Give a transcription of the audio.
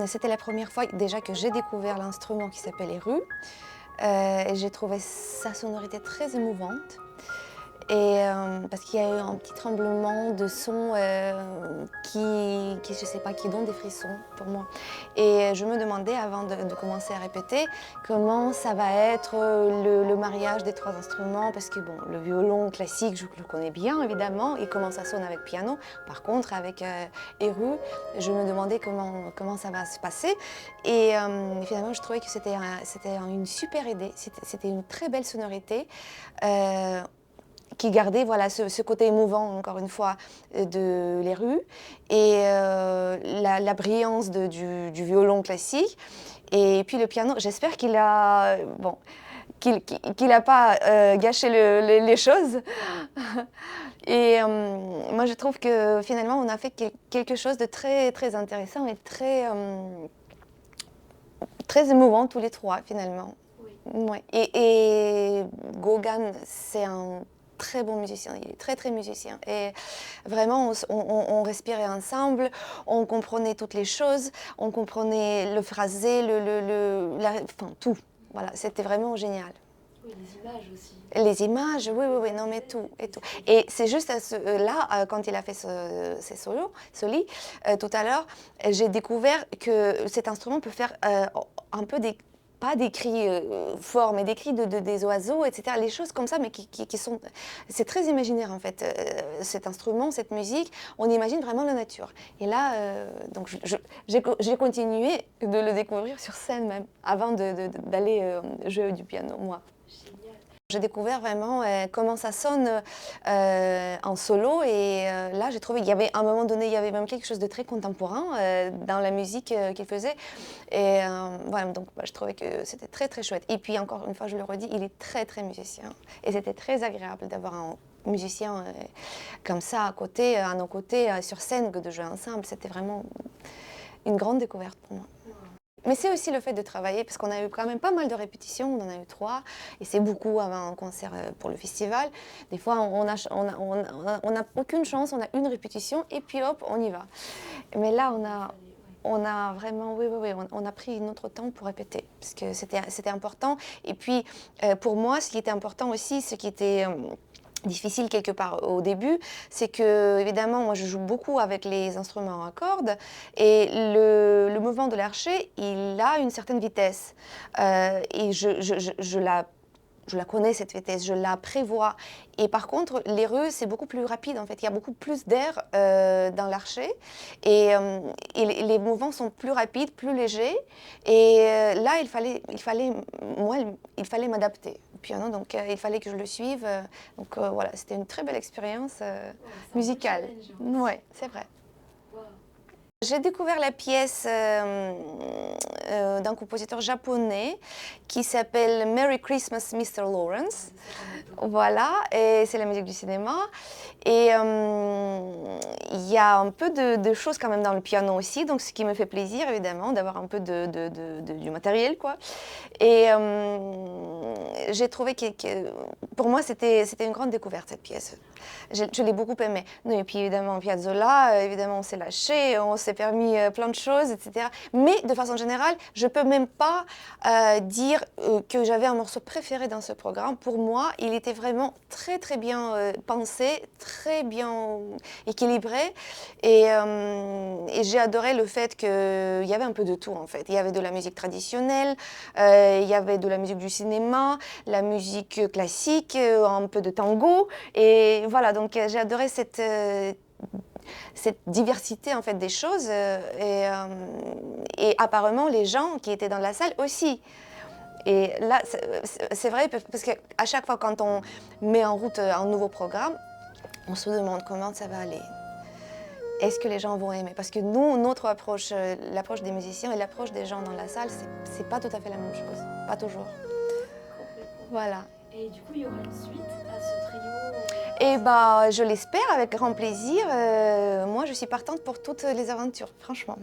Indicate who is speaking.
Speaker 1: C'était la première fois déjà que j'ai découvert l'instrument qui s'appelle les rues. Et j'ai trouvé sa sonorité très émouvante. Et parce qu'il y a eu un petit tremblement de son je sais pas, qui donne des frissons pour moi. Et je me demandais avant de commencer à répéter comment ça va être le mariage des trois instruments, parce que bon, le violon classique, je le connais bien évidemment, et comment ça sonne avec piano. Par contre, avec Eru, je me demandais comment ça va se passer. Et finalement, je trouvais que c'était une super idée, c'était une très belle sonorité. Qui gardait voilà, ce côté émouvant, encore une fois, de les rues, et la brillance du violon classique. Et puis le piano, j'espère qu'il a, bon, qu'il a pas gâché les choses. Et moi, je trouve que finalement, on a fait quelque chose de très, très intéressant et très émouvant tous les trois, finalement. Oui. Ouais. Et Gauguin, c'est un très bon musicien, il est très très musicien. Et vraiment, on respirait ensemble, on comprenait toutes les choses, on comprenait le phrasé, enfin tout. Voilà, c'était vraiment génial.
Speaker 2: Oui, les images aussi.
Speaker 1: Les images, oui, oui, oui, non mais tout, et tout. Et c'est juste là, quand il a fait ses solis, tout à l'heure, j'ai découvert que cet instrument peut faire un peu pas des cris forts, mais des cris des oiseaux, etc. Les choses comme ça, mais qui sont... C'est très imaginaire, en fait, cet instrument, cette musique. On imagine vraiment la nature. Et là, donc, j'ai continué de le découvrir sur scène même, avant d'aller jouer du piano, moi. J'ai découvert vraiment comment ça sonne en solo, et là j'ai trouvé qu'il y avait à un moment donné, il y avait même quelque chose de très contemporain dans la musique qu'il faisait, et voilà, donc je trouvais que c'était très très chouette. Et puis encore une fois, je le redis, il est très très musicien, et c'était très agréable d'avoir un musicien comme ça à nos côtés, sur scène, de jouer ensemble. C'était vraiment une grande découverte pour moi. Mais c'est aussi le fait de travailler, parce qu'on a eu quand même pas mal de répétitions, on en a eu 3, et c'est beaucoup avant un concert pour le festival. Des fois, on n'a aucune chance, on a une répétition, et puis hop, on y va. Mais là, on a vraiment, oui, on a pris notre temps pour répéter, parce que c'était important. Et puis, pour moi, ce qui était important aussi, ce qui était... difficile quelque part au début, c'est que évidemment moi je joue beaucoup avec les instruments à cordes, et le mouvement de l'archet il a une certaine vitesse, et je la connais cette vitesse, je la prévois. Et par contre, les reux, c'est beaucoup plus rapide en fait. Il y a beaucoup plus d'air dans l'archet, et les mouvements sont plus rapides, plus légers. Et là, il fallait m'adapter au piano, donc il fallait que je le suive. Donc voilà, c'était une très belle expérience musicale. Ouais, c'est vrai. J'ai découvert la pièce d'un compositeur japonais qui s'appelle Merry Christmas, Mr. Lawrence. Voilà, et c'est la musique du cinéma. Et il y a un peu de choses quand même dans le piano aussi, donc ce qui me fait plaisir évidemment d'avoir un peu du matériel, quoi. Et j'ai trouvé pour moi c'était une grande découverte cette pièce. Je l'ai beaucoup aimée. Et puis évidemment Piazzolla, évidemment on s'est lâché, on s'est permis plein de choses, etc. Mais de façon générale, je peux même pas dire que j'avais un morceau préféré dans ce programme. Pour moi, il était vraiment très très bien pensé, très bien équilibré, et j'ai adoré le fait qu'il y avait un peu de tout en fait. Il y avait de la musique traditionnelle, il y avait de la musique du cinéma, la musique classique, un peu de tango, et voilà, donc j'ai adoré cette diversité en fait des choses, et apparemment les gens qui étaient dans la salle aussi. Et là, c'est vrai, parce qu'à chaque fois quand on met en route un nouveau programme, on se demande comment ça va aller. Est-ce que les gens vont aimer? Parce que nous, notre approche, l'approche des musiciens et l'approche des gens dans la salle, c'est pas tout à fait la même chose. Pas toujours. Voilà.
Speaker 2: Et du coup, il y aura une suite à ce trio?
Speaker 1: Et bah, je l'espère avec grand plaisir. Moi, je suis partante pour toutes les aventures, franchement.